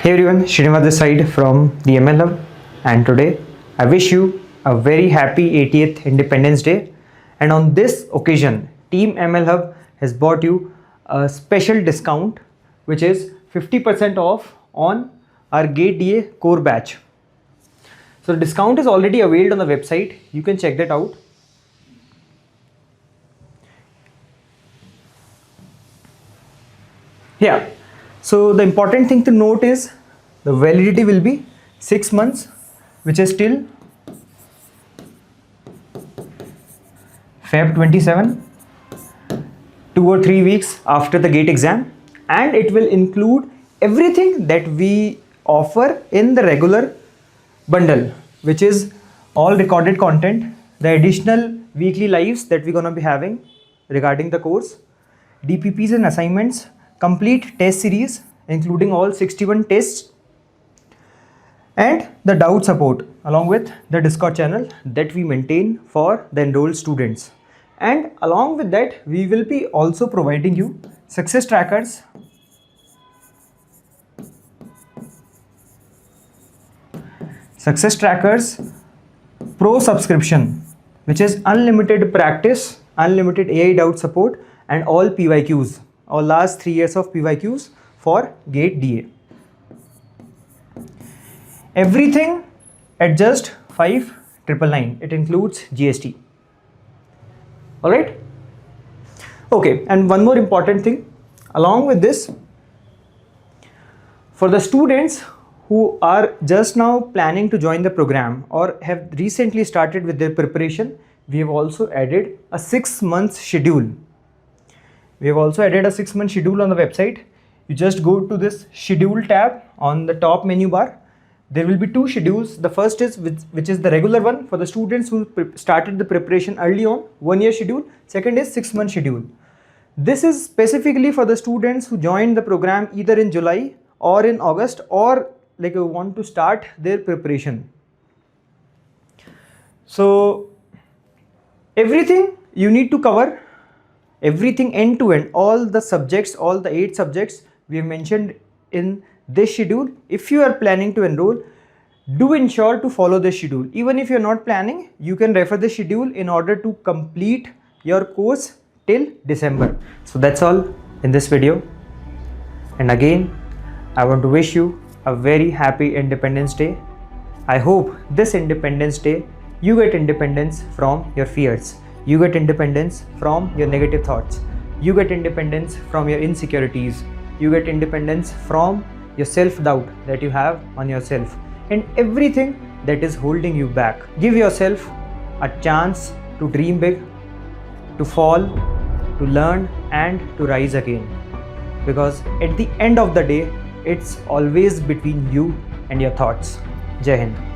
Hey everyone, Sriniwas this side from the ML Hub, and today I wish you a very happy 80th Independence Day. And on this occasion, Team ML Hub has bought you a special discount which is 50% off on our GATE DA core batch. So the discount is already availed on the website. You can check that out. Yeah. So the important thing to note is the validity will be 6 months, which is till Feb 27, 2 or 3 weeks after the GATE exam, and it will include everything that we offer in the regular bundle, which is all recorded content, the additional weekly lives that we're going to be having regarding the course, DPPs and assignments, complete test series including all 61 tests, and the doubt support along with the Discord channel that we maintain for the enrolled students. And along with that, we will be also providing you success trackers, pro subscription, which is unlimited practice, unlimited AI doubt support, and all PYQs, or last 3 years of PYQs for GATE DA. Everything at just 5,999. It includes GST. Alright? Okay, and one more important thing along with this, for the students who are just now planning to join the program or have recently started with their preparation, we have also added a 6-month schedule. We have also added a 6-month schedule on the website. You just go to this schedule tab on the top menu bar. There will be 2 schedules. The first is which is the regular one for the students who started the preparation early on, 1-year schedule. Second is 6-month schedule. This is specifically for the students who joined the program either in July or in August, or like want to start their preparation. So everything you need to cover, everything end to end, all the subjects, all the 8 subjects we have mentioned in this schedule. If you are planning to enroll, do ensure to follow this schedule. Even if you are not planning, you can refer the schedule in order to complete your course till December. So that's all in this video. And again, I want to wish you a very happy Independence Day. I hope this Independence Day you get independence from your fears. You get independence from your negative thoughts. You get independence from your insecurities. You get independence from your self-doubt that you have on yourself and everything that is holding you back. Give yourself a chance to dream big, to fall, to learn, and to rise again. Because at the end of the day, it's always between you and your thoughts. Jai Hind.